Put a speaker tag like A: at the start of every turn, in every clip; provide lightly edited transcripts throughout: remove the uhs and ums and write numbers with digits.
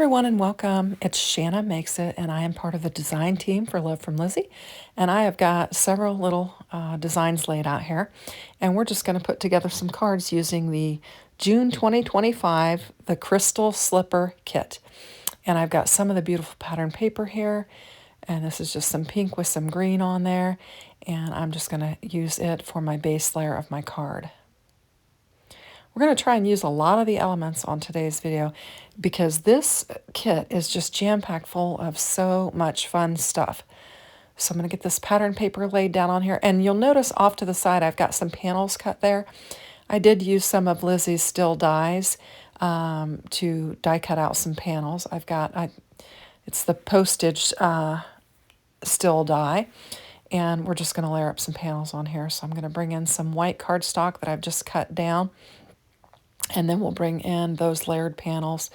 A: everyone and welcome. It's Shanna Makes It, and I am part of the design team for Love from Lizzie. And I have got several little designs laid out here, and we're just going to put together some cards using the June 2025 the Crystal Slipper Kit. And I've got some of the beautiful pattern paper here, and this is just some pink with some green on there, and I'm just going to use it for my base layer of my card. We're going to try and use a lot of the elements on today's video because this kit is just jam-packed full of so much fun stuff. So I'm going to get this pattern paper laid down on here, and you'll notice off to the side I've got some panels cut there. I did use some of Lizzie's still dies to die cut out some panels. It's the postage still die, and we're just going to layer up some panels on here. So I'm going to bring in some white cardstock that I've just cut down, and then we'll bring in those layered panels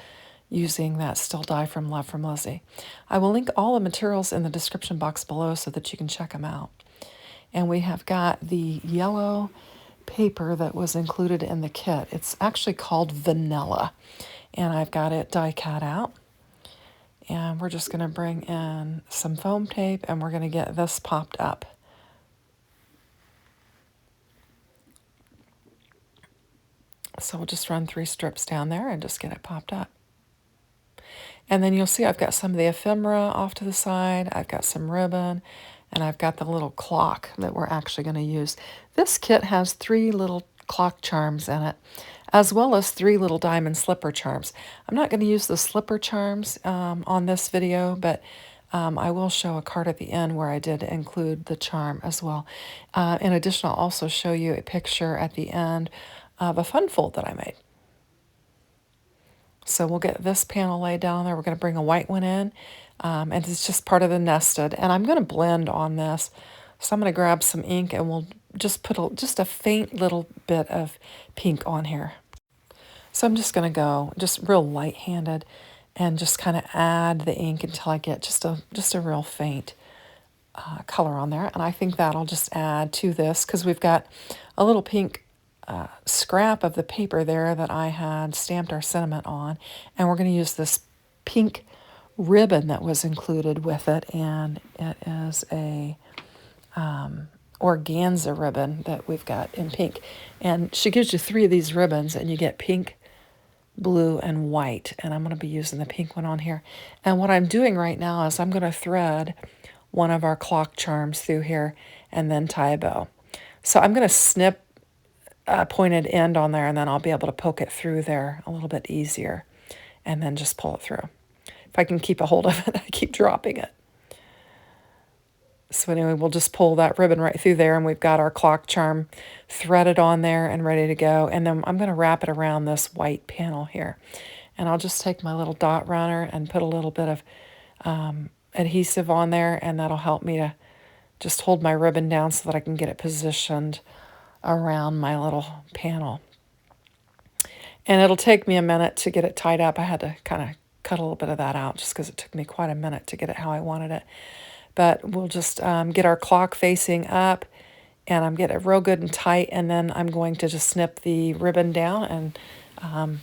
A: using that still die from Love from Lizzie. I will link all the materials in the description box below so that you can check them out. And we have got the yellow paper that was included in the kit. It's actually called Vanilla, and I've got it die cut out. And we're just going to bring in some foam tape, and we're going to get this popped up. So we'll just run 3 strips down there and just get it popped up. And then you'll see I've got some of the ephemera off to the side. I've got some ribbon, and I've got the little clock that we're actually going to use. This kit has 3 little clock charms in it, as well as 3 little diamond slipper charms. I'm not going to use the slipper charms on this video, but I will show a card at the end where I did include the charm as well. In addition, I'll also show you a picture at the end of a fun fold that I made. So we'll get this panel laid down there. We're going to bring a white one in, and it's just part of the nested. And I'm going to blend on this. So I'm going to grab some ink, and we'll just put just a faint little bit of pink on here. So I'm just going to go just real light-handed and just kind of add the ink until I get just a real faint color on there. And I think that'll just add to this because we've got a little pink scrap of the paper there that I had stamped our sentiment on, and we're going to use this pink ribbon that was included with it, and it is a organza ribbon that we've got in pink, and she gives you 3 of these ribbons, and you get pink, blue, and white, and I'm going to be using the pink one on here. And what I'm doing right now is I'm going to thread one of our clock charms through here and then tie a bow. So I'm going to snip a pointed end on there, and then I'll be able to poke it through there a little bit easier and then just pull it through. If I can keep a hold of it, I keep dropping it. So anyway, we'll just pull that ribbon right through there, and we've got our clock charm threaded on there and ready to go. And then I'm going to wrap it around this white panel here. And I'll just take my little dot runner and put a little bit of adhesive on there, and that'll help me to just hold my ribbon down so that I can get it positioned around my little panel. And it'll take me a minute to get it tied up. I had to kind of cut a little bit of that out just because it took me quite a minute to get it how I wanted it. But we'll just get our clock facing up, and I'm getting it real good and tight, and then I'm going to just snip the ribbon down and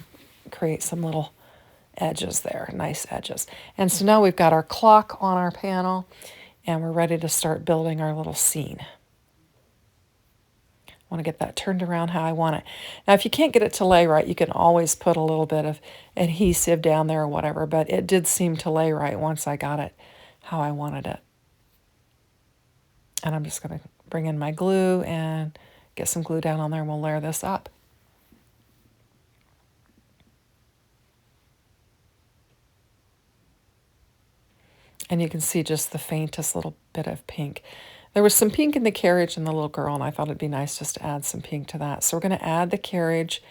A: create some little edges there, nice edges. And so now we've got our clock on our panel, and we're ready to start building our little scene. I want to get that turned around how I want it. Now, if you can't get it to lay right, you can always put a little bit of adhesive down there or whatever, but it did seem to lay right once I got it how I wanted it. And I'm just going to bring in my glue and get some glue down on there, and we'll layer this up. And you can see just the faintest little bit of pink. There was some pink in the carriage and the little girl, and I thought it'd be nice just to add some pink to that. So we're going to add the carriage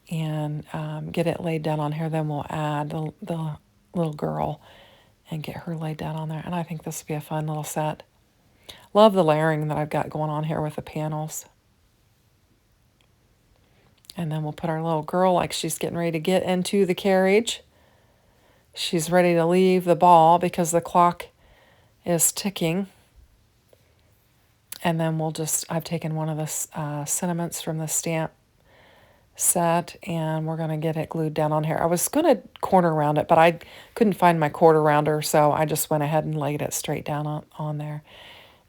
A: and get it laid down on here. Then we'll add the little girl and get her laid down on there. And I think this will be a fun little set. Love the layering that I've got going on here with the panels. And then we'll put our little girl like she's getting ready to get into the carriage. She's ready to leave the ball because the clock is ticking. And then we'll just, I've taken one of the sentiments from the stamp set, and we're going to get it glued down on here. I was going to corner round it, but I couldn't find my quarter rounder, so I just went ahead and laid it straight down on there.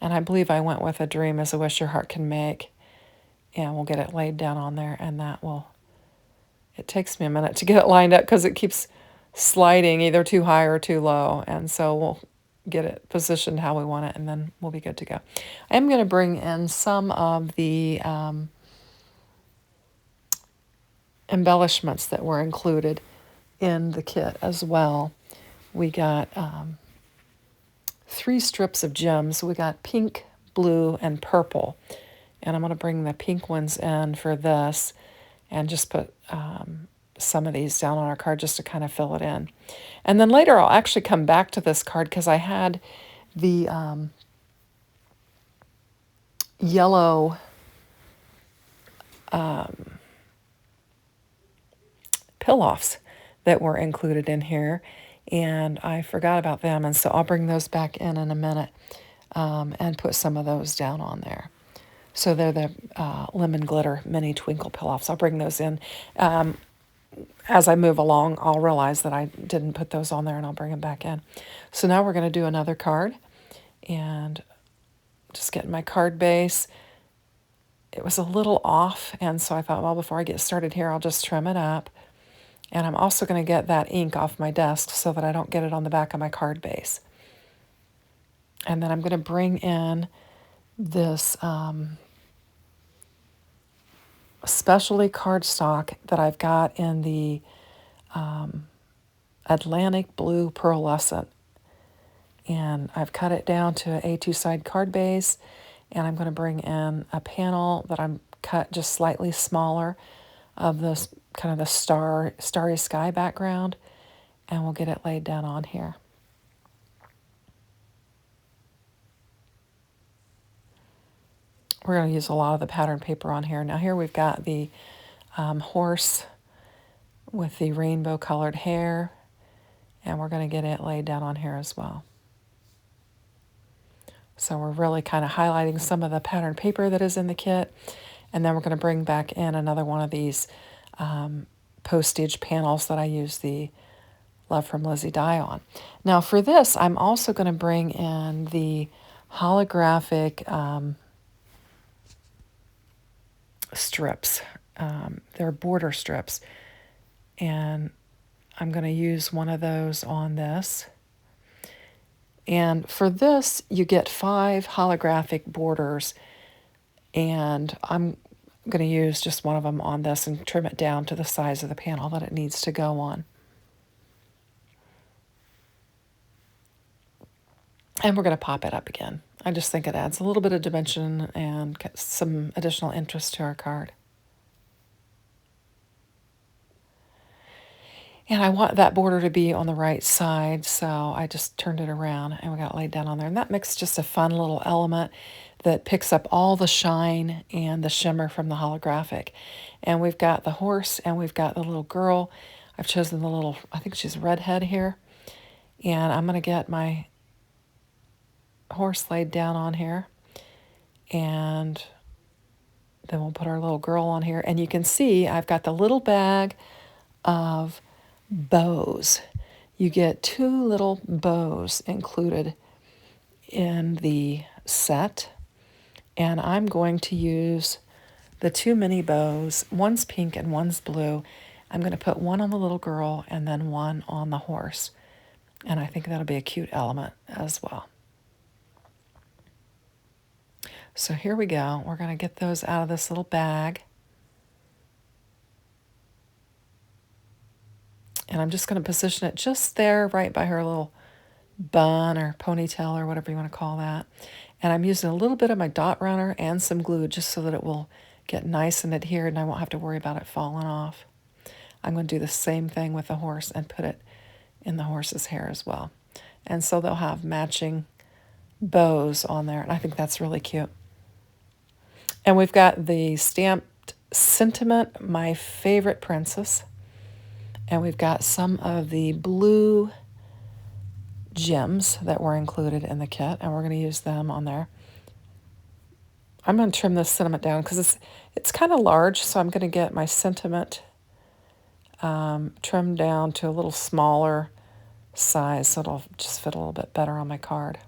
A: And I believe I went with A Dream is a Wish Your Heart Can Make, and we'll get it laid down on there, and that will, it takes me a minute to get it lined up because it keeps sliding either too high or too low, and so we'll get it positioned how we want it, and then we'll be good to go. I am going to bring in some of the embellishments that were included in the kit as well. We got 3 strips of gems. We got pink, blue, and purple. And I'm going to bring the pink ones in for this and just put some of these down on our card just to kind of fill it in. And then later I'll actually come back to this card because I had the yellow pill-offs that were included in here, and I forgot about them, and so I'll bring those back in a minute and put some of those down on there. So they're the Lemon Glitter Mini Twinkle Pill-Offs. I'll bring those in. As I move along, I'll realize that I didn't put those on there, and I'll bring them back in. So now we're going to do another card, and just getting my card base. It was a little off, and so I thought, well, before I get started here, I'll just trim it up. And I'm also going to get that ink off my desk so that I don't get it on the back of my card base. And then I'm going to bring in this specialty cardstock that I've got in the Atlantic Blue Pearlescent. And I've cut it down to an A2 side card base, and I'm going to bring in a panel that I'm cut just slightly smaller of this kind of the starry sky background, and we'll get it laid down on here. We're going to use a lot of the pattern paper on here. Now here we've got the horse with the rainbow colored hair, and we're going to get it laid down on here as well. So we're really kind of highlighting some of the pattern paper that is in the kit, and then we're going to bring back in another one of these postage panels that I use the Love from Lizzie die on. Now for this, I'm also going to bring in the holographic strips. They're border strips, and I'm going to use one of those on this. And for this, you get 5 holographic borders, and I'm going to use just one of them on this and trim it down to the size of the panel that it needs to go on. And we're going to pop it up again. I just think it adds a little bit of dimension and some additional interest to our card. And I want that border to be on the right side, so I just turned it around and we got it laid down on there. And that makes just a fun little element that picks up all the shine and the shimmer from the holographic. And we've got the horse and we've got the little girl. I've chosen the little, I think she's redhead here. And I'm going to get my horse laid down on here. And then we'll put our little girl on here. And you can see I've got the little bag of bows. You get 2 little bows included in the set. And I'm going to use the 2 mini bows. One's pink and one's blue. I'm going to put one on the little girl and then one on the horse. And I think that'll be a cute element as well. So here we go. We're going to get those out of this little bag. And I'm just going to position it just there, right by her little bun or ponytail or whatever you want to call that. And I'm using a little bit of my dot runner and some glue just so that it will get nice and adhered and I won't have to worry about it falling off. I'm going to do the same thing with the horse and put it in the horse's hair as well. And so they'll have matching bows on there, and I think that's really cute. And we've got the stamped Sentiment, My Favorite Princess. And we've got some of the blue gems that were included in the kit, and we're going to use them on there. I'm going to trim this sentiment down because it's kind of large, so I'm going to get my sentiment trimmed down to a little smaller size so it'll just fit a little bit better on my card.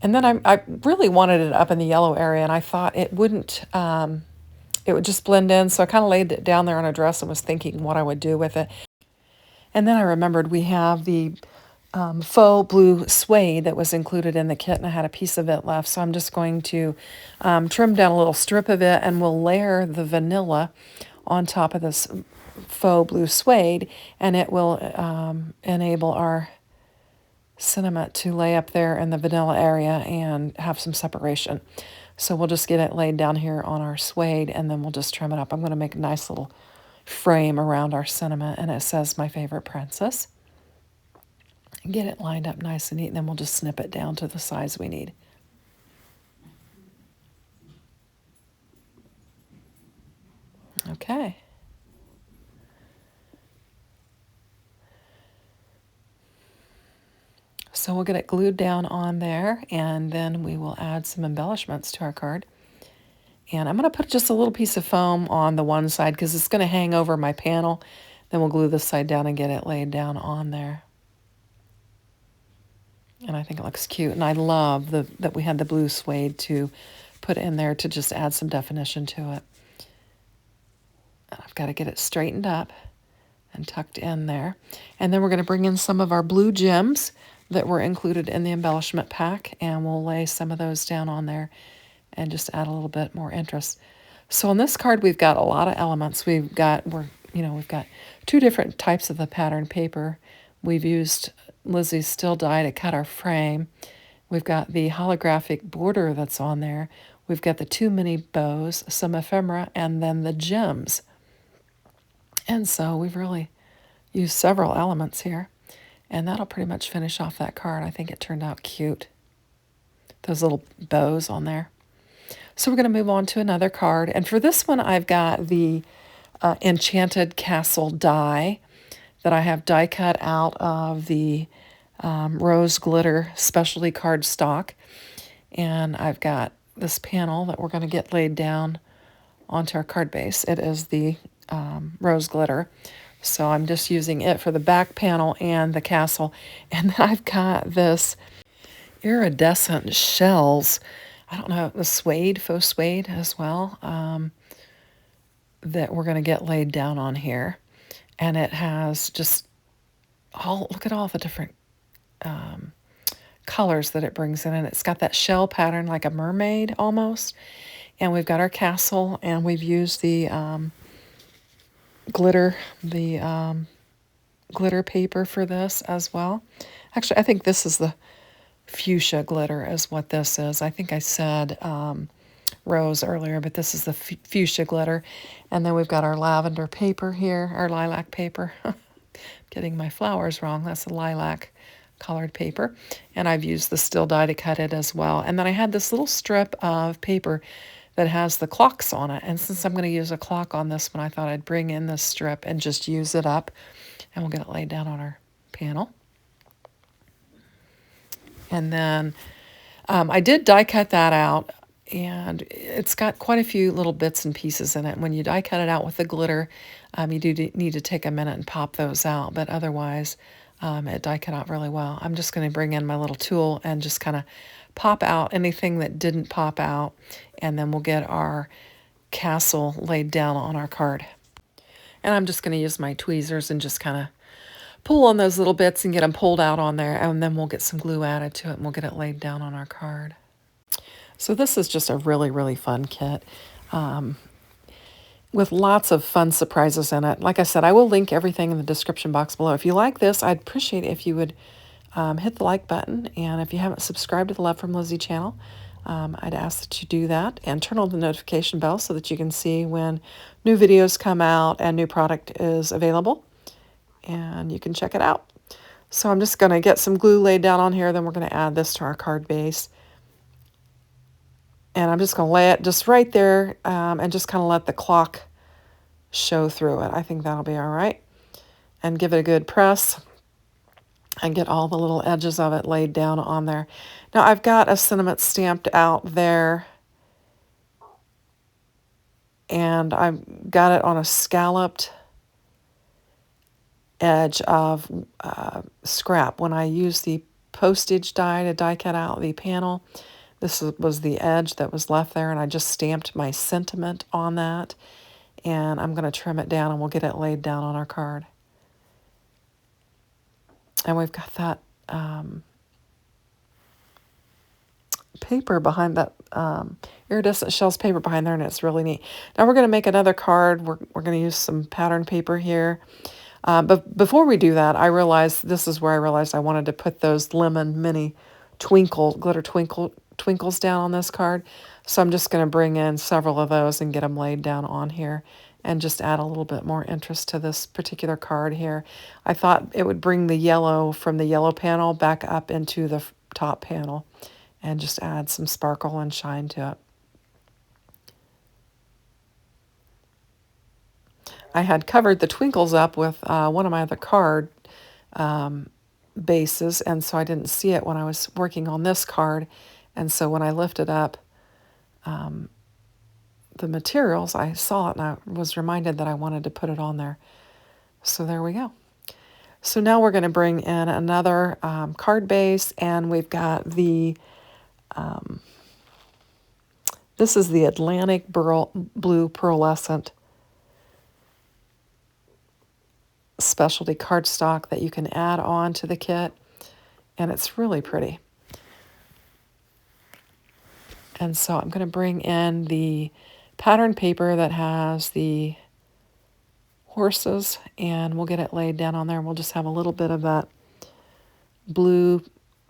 A: And then I really wanted it up in the yellow area, and I thought it wouldn't, it would just blend in, so I kind of laid it down there on a dress and was thinking what I would do with it. And then I remembered we have the faux blue suede that was included in the kit, and I had a piece of it left, so I'm just going to trim down a little strip of it, and we'll layer the vanilla on top of this faux blue suede, and it will enable our sentiment to lay up there in the vanilla area and have some separation. So we'll just get it laid down here on our suede, and then we'll just trim it up. I'm going to make a nice little frame around our sentiment, and it says My Favorite Princess. Get it lined up nice and neat, and then we'll just snip it down to the size we need. Okay. So we'll get it glued down on there, and then we will add some embellishments to our card. And I'm going to put just a little piece of foam on the one side because it's going to hang over my panel. Then we'll glue this side down and get it laid down on there. And I think it looks cute. And I love that we had the blue suede to put in there to just add some definition to it. And I've got to get it straightened up and tucked in there. And then we're going to bring in some of our blue gems that were included in the embellishment pack, and we'll lay some of those down on there and just add a little bit more interest. So on this card, we've got a lot of elements. We've got two different types of the pattern paper. We've used Lizzie's still die to cut our frame. We've got the holographic border that's on there. We've got the 2 mini bows, some ephemera, and then the gems. And so we've really used several elements here. And that'll pretty much finish off that card. I think it turned out cute. Those little bows on there. So we're going to move on to another card. And for this one, I've got the Enchanted Castle die that I have die cut out of the rose glitter specialty card stock. And I've got this panel that we're going to get laid down onto our card base. It is the rose glitter. So I'm just using it for the back panel and the castle. And then I've got this iridescent shells. I don't know, the suede, faux suede as well, that we're going to get laid down on here. And it has just look at all the different colors that it brings in. And it's got that shell pattern like a mermaid almost. And we've got our castle, and we've used the glitter paper for this as well. Actually, I think this is the fuchsia glitter is what this is. I think I said rose earlier, but this is the fuchsia glitter. And then we've got our lavender paper here, our lilac paper. Getting my flowers wrong. That's a lilac colored paper. And I've used the still die to cut it as well. And then I had this little strip of paper that has the clocks on it. And since I'm going to use a clock on this one, I thought I'd bring in this strip and just use it up. And we'll get it laid down on our panel. And then I did die cut that out, and it's got quite a few little bits and pieces in it. When you die cut it out with the glitter, you do need to take a minute and pop those out, but otherwise it die cut out really well. I'm just going to bring in my little tool and just kind of pop out anything that didn't pop out, and then we'll get our castle laid down on our card. And I'm just going to use my tweezers and just kind of pull on those little bits and get them pulled out on there, and then we'll get some glue added to it, and we'll get it laid down on our card. So this is just a really, really fun kit with lots of fun surprises in it. Like I said, I will link everything in the description box below. If you like this, I'd appreciate it if you would hit the like button, and if you haven't subscribed to the Love from Lizzie channel, I'd ask that you do that and turn on the notification bell so that you can see when new videos come out and new product is available, and you can check it out. So I'm just going to get some glue laid down on here, then we're going to add this to our card base. And I'm just going to lay it just right there and just kind of let the clock show through it. I think that'll be all right. And give it a good press. and get all the little edges of it laid down on there. Now I've got a sentiment stamped out there, and I've got it on a scalloped edge of scrap. When I used the postage die to die cut out the panel, this was the edge that was left there, and I just stamped my sentiment on that, and I'm going to trim it down and we'll get it laid down on our card. And we've got that paper behind that iridescent shells paper behind there, and it's really neat. Now we're going to make another card. We're going to use some pattern paper here. But before we do that, I realized this is where I realized I wanted to put those lemon mini glitter twinkles down on this card. So I'm just going to bring in several of those and get them laid down on here and just add a little bit more interest to this particular card here. I thought it would bring the yellow from the yellow panel back up into the top panel and just add some sparkle and shine to it. I had covered the twinkles up with one of my other card bases, and so I didn't see it when I was working on this card. And so when I lifted up the materials, I saw it and I was reminded that I wanted to put it on there. So there we go. So now we're going to bring in another card base, and we've got the, this is the Atlantic Blue Pearlescent specialty cardstock that you can add on to the kit, and it's really pretty. And so I'm going to bring in the pattern paper that has the horses, and we'll get it laid down on there. We'll just have a little bit of that blue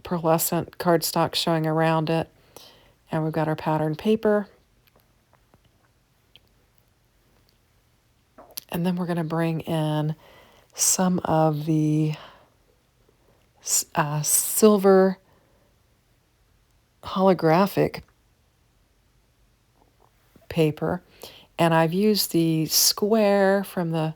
A: pearlescent cardstock showing around it. And we've got our pattern paper. And then we're going to bring in some of the silver holographic paper, and I've used the square from the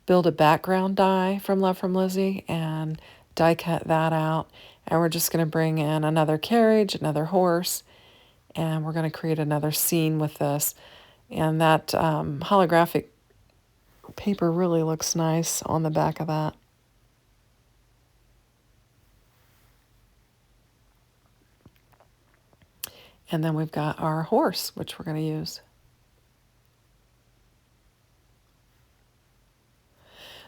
A: Build a Background die from Love from Lizzie and die cut that out, and we're just going to bring in another carriage, another horse, and we're going to create another scene with this. And that holographic paper really looks nice on the back of that. And then we've got our horse, which we're going to use.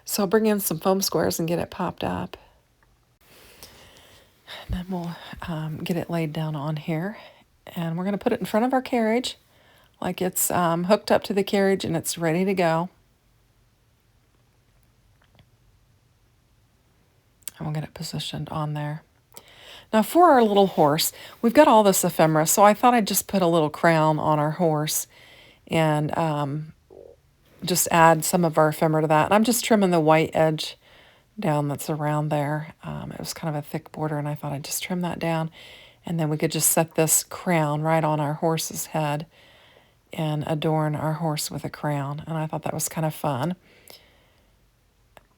A: So I'll bring in some foam squares and get it popped up. And then we'll get it laid down on here. And we're going to put it in front of our carriage, like it's hooked up to the carriage and it's ready to go. And we'll get it positioned on there. Now for our little horse, we've got all this ephemera, so I thought I'd just put a little crown on our horse and just add some of our ephemera to that. And I'm just trimming the white edge down that's around there. It was kind of a thick border, and I thought I'd just trim that down. And then we could just set this crown right on our horse's head and adorn our horse with a crown. And I thought that was kind of fun.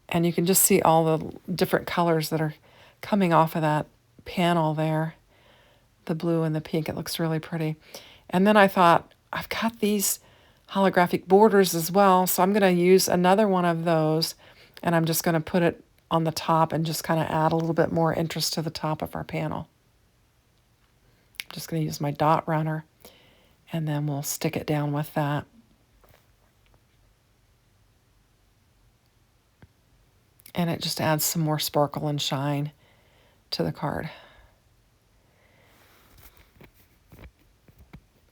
A: And you can just see all the different colors that are coming off of that panel there, the blue and the pink. It looks really pretty. And then I thought, I've got these holographic borders as well, so I'm going to use another one of those, and I'm just going to put it on the top and just kind of add a little bit more interest to the top of our panel. I'm just going to use my dot runner, and then we'll stick it down with that. And it just adds some more sparkle and shine to the card.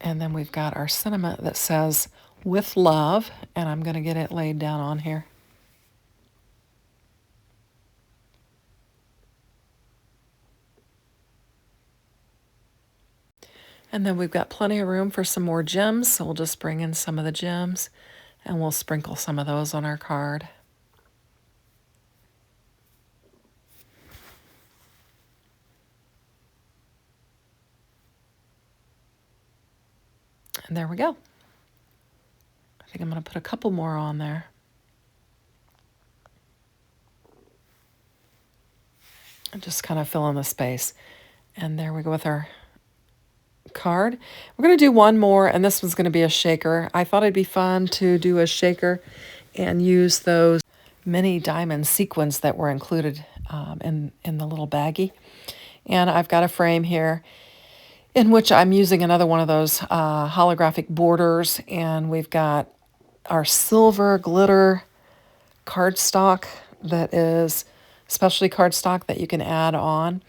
A: And then we've got our sentiment that says, "With love," and I'm going to get it laid down on here. And then we've got plenty of room for some more gems, so we'll just bring in some of the gems, and we'll sprinkle some of those on our card. And there we go. I think I'm going to put a couple more on there. Just kind of fill in the space. And there we go with our card. We're going to do one more, and this one's going to be a shaker. I thought it'd be fun to do a shaker and use those mini diamond sequins that were included in the little baggie. And I've got a frame here in which I'm using another one of those holographic borders, and we've got our silver glitter cardstock that is specialty cardstock that you can add on,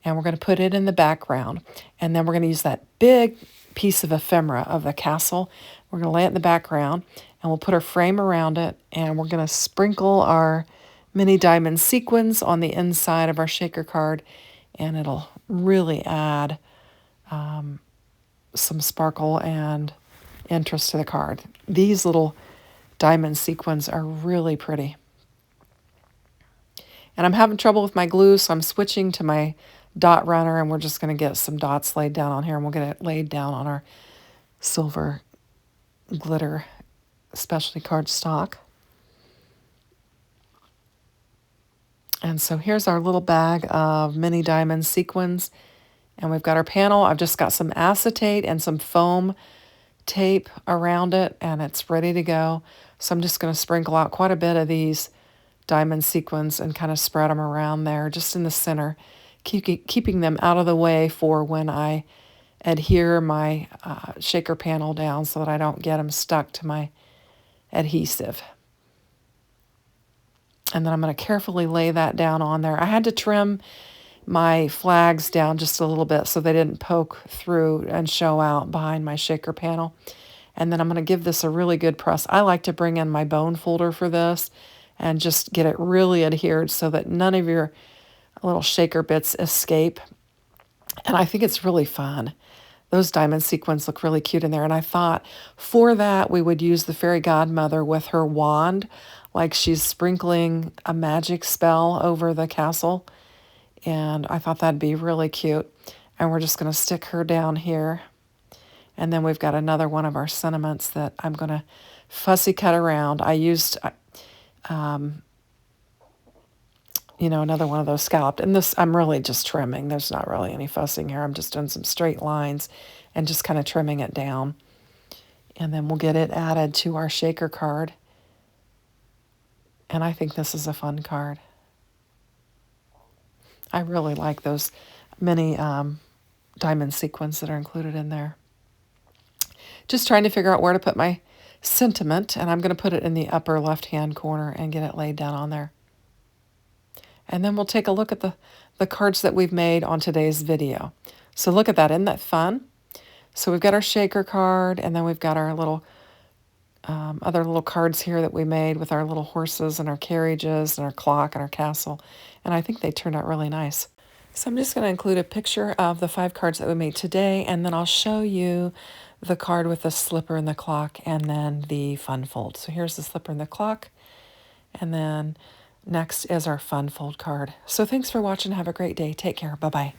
A: and we're going to put it in the background, and then we're going to use that big piece of ephemera of the castle. We're going to lay it in the background, and we'll put our frame around it, and we're going to sprinkle our mini diamond sequins on the inside of our shaker card, and it'll really add some sparkle and interest to the card. These little diamond sequins are really pretty. And I'm having trouble with my glue, so I'm switching to my dot runner, and we're just going to get some dots laid down on here, and we'll get it laid down on our silver glitter specialty cardstock. And so here's our little bag of mini diamond sequins, and we've got our panel. I've just got some acetate and some foam tape around it, and it's ready to go. So I'm just going to sprinkle out quite a bit of these diamond sequins and kind of spread them around there just in the center, keeping them out of the way for when I adhere my shaker panel down so that I don't get them stuck to my adhesive. And then I'm going to carefully lay that down on there. I had to trim my flags down just a little bit so they didn't poke through and show out behind my shaker panel. And then I'm going to give this a really good press. I like to bring in my bone folder for this and just get it really adhered so that none of your little shaker bits escape. And I think it's really fun. Those diamond sequins look really cute in there. And I thought for that we would use the fairy godmother with her wand, like she's sprinkling a magic spell over the castle. And I thought that'd be really cute. And we're just going to stick her down here. And then we've got another one of our sentiments that I'm going to fussy cut around. I used, another one of those scalloped. And this, I'm really just trimming. There's not really any fussing here. I'm just doing some straight lines and just kind of trimming it down. And then we'll get it added to our shaker card. And I think this is a fun card. I really like those mini diamond sequins that are included in there. Just trying to figure out where to put my sentiment, and I'm going to put it in the upper left-hand corner and get it laid down on there. And then we'll take a look at the cards that we've made on today's video. So look at that. Isn't that fun? So we've got our shaker card, and then we've got our little other little cards here that we made with our little horses and our carriages and our clock and our castle. And I think they turned out really nice. So I'm just going to include a picture of the 5 cards that we made today, and then I'll show you the card with the slipper and the clock and then the fun fold. So here's the slipper and the clock, and then next is our fun fold card. So thanks for watching. Have a great day. Take care. Bye-bye.